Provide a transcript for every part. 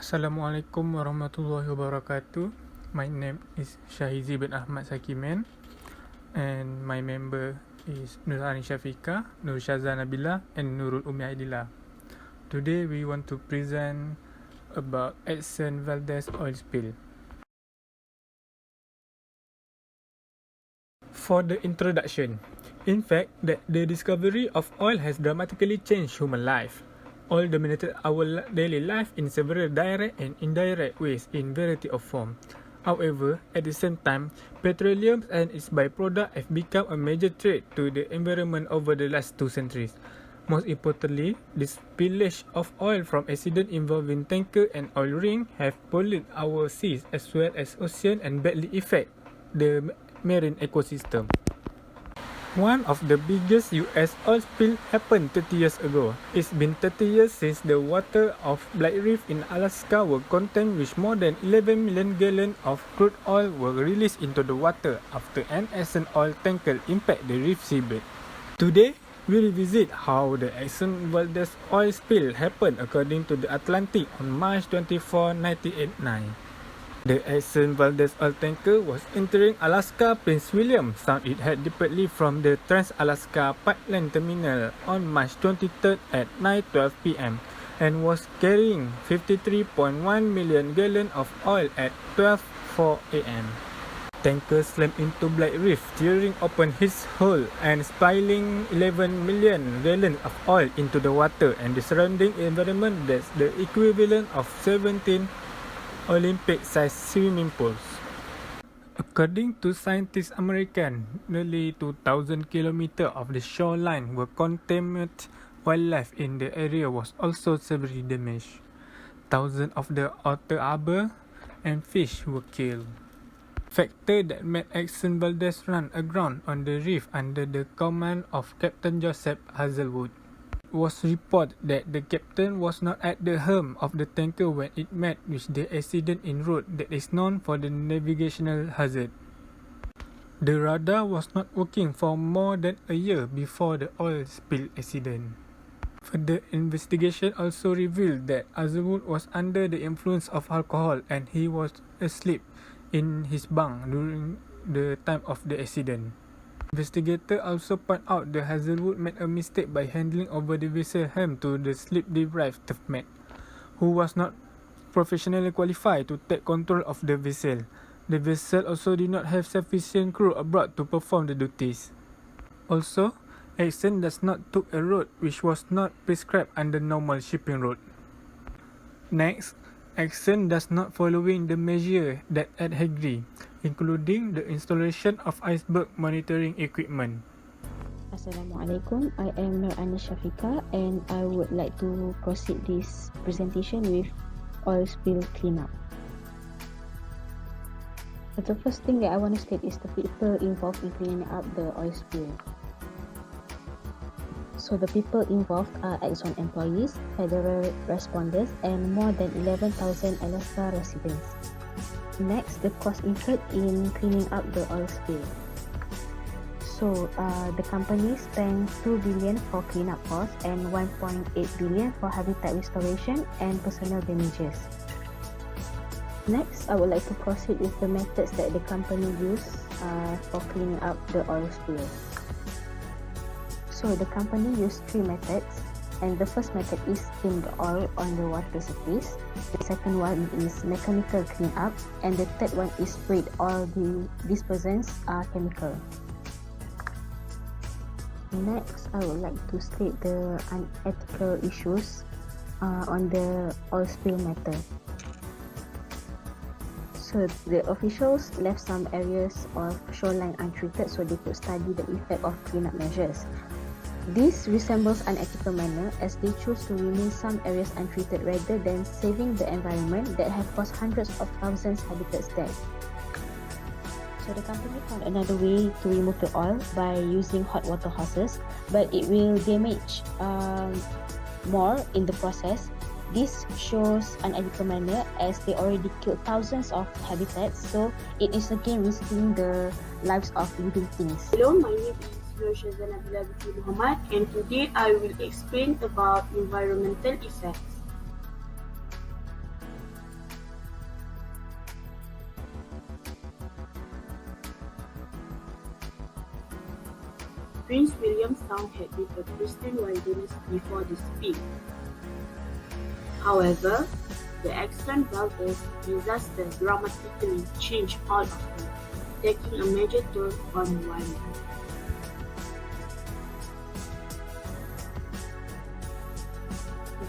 Assalamualaikum warahmatullahi wabarakatuh. My name is Shahizi bin Ahmad Sakiman and my member is Nurani Shafika, Nur Shazan Nabila and Nurul Umi Aidillah. Today we want to present about Exxon Valdez oil spill. For the introduction, in fact, that the discovery of oil has dramatically changed human life. Oil dominated our daily life in several direct and indirect ways in variety of form. However, at the same time, petroleum and its byproduct have become a major threat to the environment over the last 2 centuries. Most importantly, the spillage of oil from accidents involving tanker and oil ring have polluted our seas as well as ocean and badly affect the marine ecosystem. One of the biggest US oil spill happened 30 years ago. It's been 30 years since the water of Black Reef in Alaska were contaminated with more than 11 million gallons of crude oil were released into the water after an Exxon oil tanker impacted the reef seabed. Today, we revisit how the Exxon Valdez oil spill happened according to the Atlantic on March 24, 1989. The Exxon Valdez oil tanker was entering Alaska Prince William Sound. It had departed from the Trans-Alaska Pipeline Terminal on March 23 at 9:12 p.m. and was carrying 53.1 million gallons of oil at 12:04 a.m. Tanker slammed into Black Reef, tearing open its hull and spilling 11 million gallons of oil into the water and the surrounding environment. That's the equivalent of 17 Olympic-sized swimming pools. According to scientists American, nearly 2,000 kilometers of the shoreline were contaminated. Wildlife in the area was also severely damaged. Thousands of the otter arbor and fish were killed. Factor that made Exxon Valdez run aground on the reef under the command of Captain Joseph Hazelwood. Was reported that the captain was not at the helm of the tanker when it met with the accident in road that is known for the navigational hazard. The radar was not working for more than a year before the oil spill accident. Further investigation also revealed that Hazelwood was under the influence of alcohol and he was asleep in his bunk during the time of the accident. Investigators also point out that Hazelwood made a mistake by handing over the vessel helm to the sleep-deprived mate, who was not professionally qualified to take control of the vessel. The vessel also did not have sufficient crew aboard to perform the duties. Also, Exxon does not took a route which was not prescribed under normal shipping route. Next, Exxon does not following the measure that it agreed, including the installation of iceberg monitoring equipment. Assalamualaikum, I am Nurani Shafika and I would like to proceed this presentation with oil spill cleanup. The first thing that I want to state is the people involved in cleaning up the oil spill. So the people involved are Exxon employees, federal responders and more than 11,000 Alaska residents. Next, the cost incurred in cleaning up the oil spill. So the company spent 2 billion for cleanup costs and 1.8 billion for habitat restoration and personal damages. Next, I would like to proceed with the methods that the company used for cleaning up the oil spill. So the company used 3 methods, and the first method is steam the oil on the water surface. The second one is mechanical cleanup, and the third one is sprayed oil dispersants chemical. Next, I would like to state the unethical issues on the oil spill method. So the officials left some areas of shoreline untreated so they could study the effect of cleanup measures. This resembles unethical manner as they choose to remain some areas untreated rather than saving the environment that have caused hundreds of thousands habitats dead. So the company found another way to remove the oil by using hot water hoses, but it will damage more in the process. This shows unethical manner as they already killed thousands of habitats, so it is again risking the lives of living things. Hello, my name is Nur Shazan Nabila binti Muhammad, and today I will explain about environmental effects. Prince William Sound had been a pristine wilderness before the spill. However, the Exxon Valdez disaster dramatically changed all of that, taking a major toll on wildlife.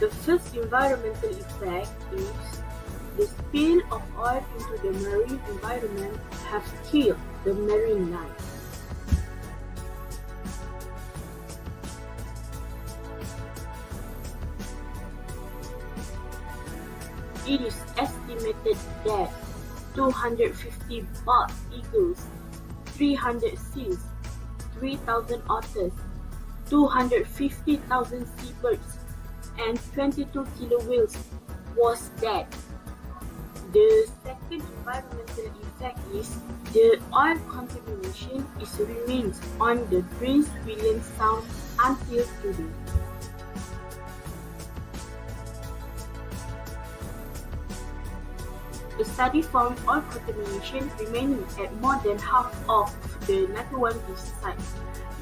The first environmental effect is the spill of oil into the marine environment has killed the marine life. It is estimated that 250 bald eagles, 300 seals, 3,000 otters, 250,000 seabirds, and 22 killer whales was dead. The second environmental effect is the oil contamination remains on the Prince William Sound until today. A study found oil contamination remaining at more than half of the 91 beach sites.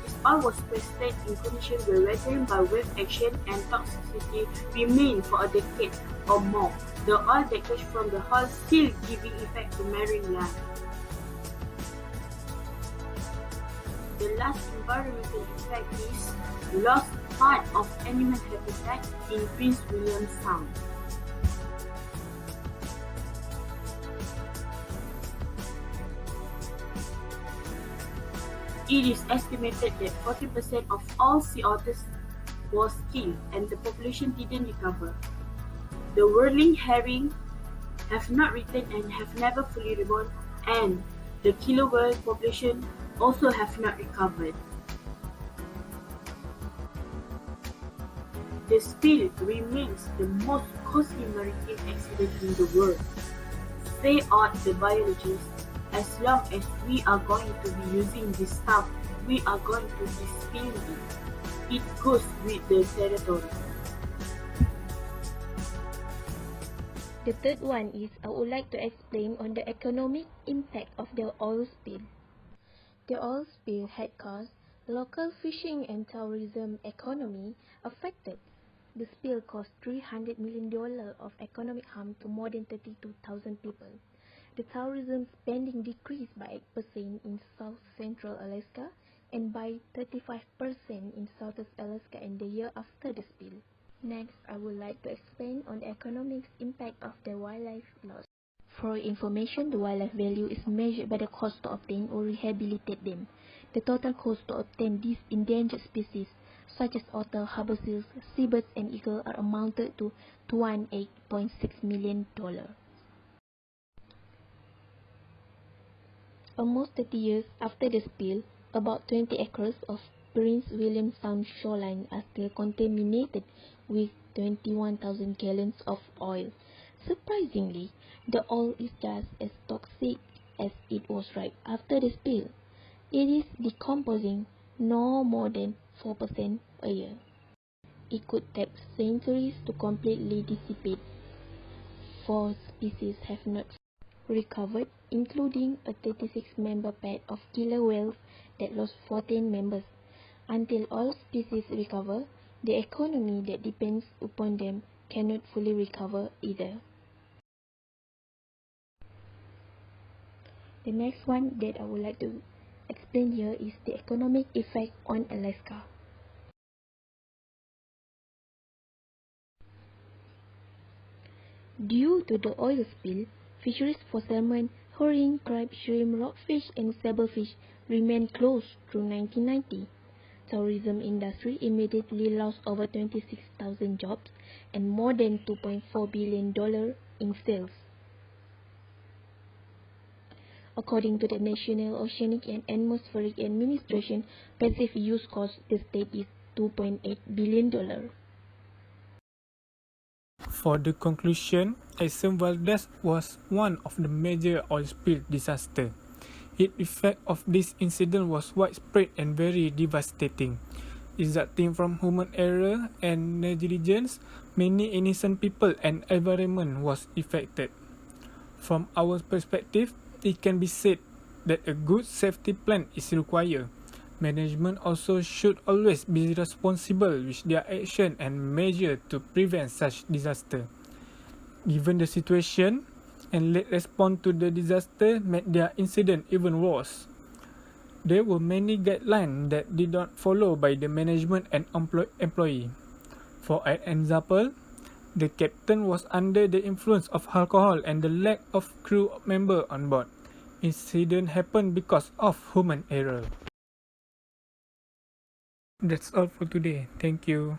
This oil was tested in conditions where weathering by wave action and toxicity remained for a decade or more. The oil that gushed from the hull still giving effect to marine life. The last environmental effect is lost part of animal habitat in Prince William Sound. It is estimated that 40% of all sea otters was killed and the population didn't recover. The whirling herring have not returned and have never fully reborn, and the killer whale population also have not recovered. The spill remains the most costly maritime accident in the world. Say out the biologists, as long as we are going to be using this stuff, we are going to be spilling it. It goes with the territory. The third one is I would like to explain on the economic impact of the oil spill. The oil spill had caused local fishing and tourism economy affected. The spill caused $300 million of economic harm to more than 32,000 people. The tourism spending decreased by 8% in South Central Alaska and by 35% in Southeast Alaska in the year after the spill. Next, I would like to explain on the economic impact of the wildlife loss. For information, the wildlife value is measured by the cost to obtain or rehabilitate them. The total cost to obtain these endangered species, such as otter, harbor seals, seabirds, and eagle, are amounted to $208.6 million. Almost 30 years after the spill, about 20 acres of Prince William Sound shoreline are still contaminated with 21,000 gallons of oil. Surprisingly, the oil is just as toxic as it was right after the spill. It is decomposing no more than 4% a year. It could take centuries to completely dissipate. 4 species have not recovered, including a 36-member pack of killer whales that lost 14 members. Until all species recover, the economy that depends upon them cannot fully recover either. The next one that I would like to explain here is the economic effect on Alaska. Due to the oil spill, fisheries for salmon, herring, crab, shrimp, rockfish, and sablefish remained closed through 1990. Tourism industry immediately lost over 26,000 jobs and more than $2.4 billion in sales. According to the National Oceanic and Atmospheric Administration, passive use cost the state is $2.8 billion. For the conclusion, Exxon Valdez was one of the major oil spill disasters. The effect of this incident was widespread and very devastating. Resulting from human error and negligence, many innocent people and environment was affected. From our perspective, it can be said that a good safety plan is required. Management also should always be responsible with their action and measure to prevent such disaster. Given the situation, and late response to the disaster made their incident even worse. There were many guidelines that did not follow by the management and employee. For an example, the captain was under the influence of alcohol and the lack of crew member on board. Incident happened because of human error. That's all for today. Thank you.